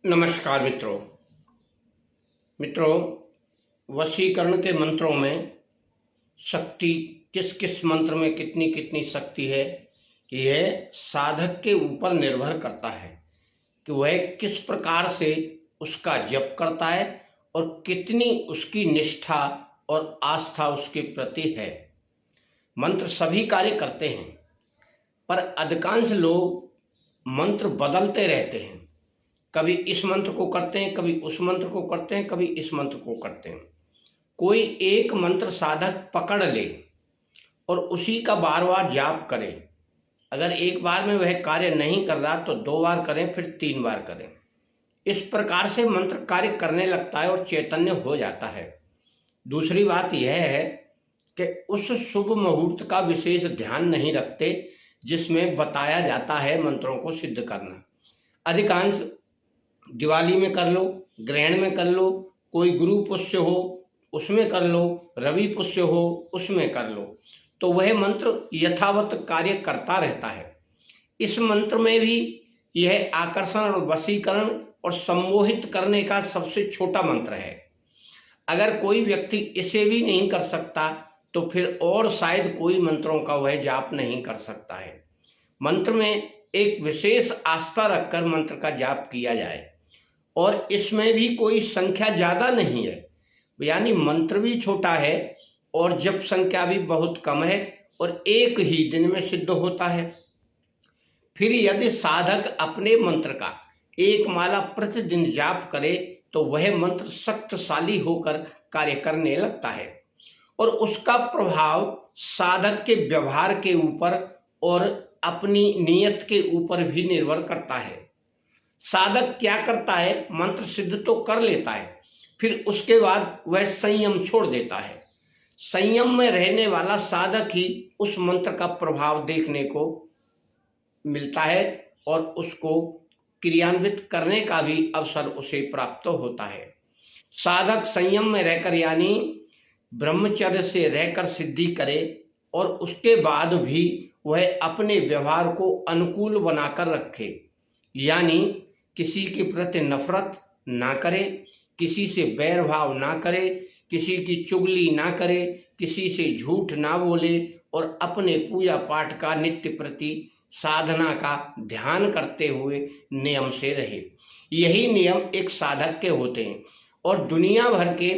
नमस्कार मित्रों। वशीकरण के मंत्रों में शक्ति किस किस मंत्र में कितनी कितनी शक्ति है, यह साधक के ऊपर निर्भर करता है कि वह किस प्रकार से उसका जप करता है और कितनी उसकी निष्ठा और आस्था उसके प्रति है। मंत्र सभी कार्य करते हैं, पर अधिकांश लोग मंत्र बदलते रहते हैं। कभी इस मंत्र को करते हैं, कभी उस मंत्र को करते हैं, कभी इस मंत्र को करते हैं। कोई एक मंत्र साधक पकड़ ले और उसी का बार बार जाप करे। अगर एक बार में वह कार्य नहीं कर रहा तो 2 बार करें, फिर 3 बार करें। इस प्रकार से मंत्र कार्य करने लगता है और चैतन्य हो जाता है। दूसरी बात यह है कि उस शुभ मुहूर्त का विशेष ध्यान नहीं रखते जिसमें बताया जाता है मंत्रों को सिद्ध करना। अधिकांश दिवाली में कर लो, ग्रहण में कर लो, कोई गुरु पुष्य हो उसमें कर लो, रवि पुष्य हो उसमें कर लो, तो वह मंत्र यथावत कार्य करता रहता है। इस मंत्र में भी यह आकर्षण और वशीकरण और सम्मोहित करने का सबसे छोटा मंत्र है। अगर कोई व्यक्ति इसे भी नहीं कर सकता तो फिर और शायद कोई मंत्रों का वह जाप नहीं कर सकता है। मंत्र में एक विशेष आस्था रखकर मंत्र का जाप किया जाए और इसमें भी कोई संख्या ज़्यादा नहीं है, यानी मंत्र भी छोटा है और जप संख्या भी बहुत कम है और एक ही दिन में सिद्ध होता है। फिर यदि साधक अपने मंत्र का एक माला प्रतिदिन जाप करे तो वह मंत्र शक्तिशाली होकर कार्य करने लगता है और उसका प्रभाव साधक के व्यवहार के ऊपर और अपनी नियत के ऊपर भी निर्भर करता है। साधक क्या करता है, मंत्र सिद्ध तो कर लेता है, फिर उसके बाद वह संयम छोड़ देता है। संयम में रहने वाला साधक ही उस मंत्र का प्रभाव देखने को मिलता है और उसको क्रियान्वित करने का भी अवसर उसे प्राप्त होता है। साधक संयम में रहकर यानी ब्रह्मचर्य से रहकर सिद्धि करे और उसके बाद भी वह अपने व्यवहार को अनुकूल बनाकर रखे, यानी किसी के प्रति नफरत ना करे, किसी से बैर भाव ना करे, किसी की चुगली ना करे, किसी से झूठ ना बोले और अपने पूजा पाठ का नित्य प्रति साधना का ध्यान करते हुए नियम से रहे। यही नियम एक साधक के होते हैं। और दुनिया भर के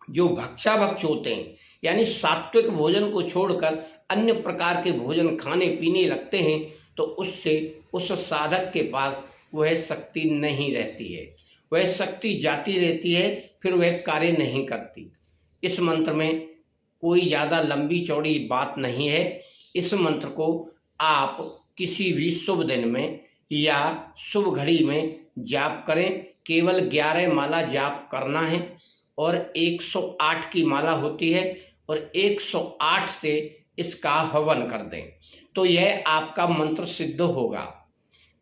जो भक्षाभक्ष होते हैं, यानी सात्विक भोजन को छोड़कर अन्य प्रकार के भोजन खाने पीने लगते हैं, तो उससे उस साधक के पास वह शक्ति नहीं रहती है, वह शक्ति जाती रहती है, फिर वह कार्य नहीं करती। इस मंत्र में कोई ज़्यादा लंबी चौड़ी बात नहीं है। इस मंत्र को आप किसी भी शुभ दिन में या शुभ घड़ी में जाप करें। केवल 11 माला जाप करना है और 108 की माला होती है और 108 से इसका हवन कर दें तो यह आपका मंत्र सिद्ध होगा।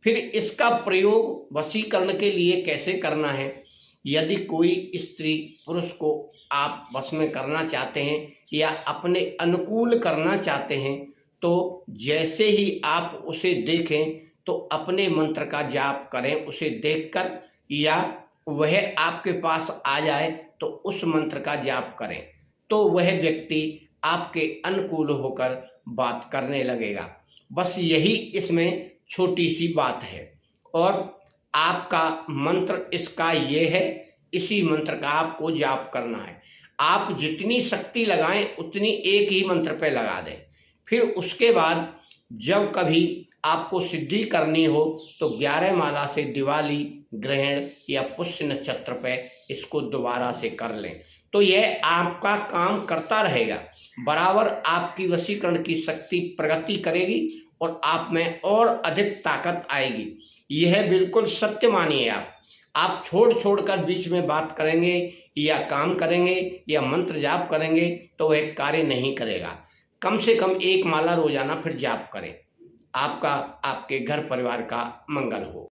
फिर इसका प्रयोग वशीकरण के लिए कैसे करना है, यदि कोई स्त्री पुरुष को आप वश में करना चाहते हैं या अपने अनुकूल करना चाहते हैं, तो जैसे ही आप उसे देखें तो अपने मंत्र का जाप करें उसे देखकर, या वह आपके पास आ जाए तो उस मंत्र का जाप करें, तो वह व्यक्ति आपके अनुकूल होकर बात करने लगेगा। बस यही इसमें छोटी सी बात है और आपका मंत्र इसका ये है, इसी मंत्र का आपको जाप करना है। आप जितनी शक्ति लगाएं उतनी एक ही मंत्र पे लगा दें। फिर उसके बाद जब कभी आपको सिद्धि करनी हो तो 11 माला से दिवाली, ग्रहण या पुष्य नक्षत्र पे इसको दोबारा से कर लें, तो यह आपका काम करता रहेगा। बराबर आपकी वशीकरण की शक्ति प्रगति करेगी और आप में और अधिक ताकत आएगी। यह बिल्कुल सत्य मानिए। आप छोड़ छोड़कर बीच में बात करेंगे या काम करेंगे या मंत्र जाप करेंगे तो वह कार्य नहीं करेगा। कम से कम 1 माला रोजाना फिर जाप करें। आपका, आपके घर परिवार का मंगल हो।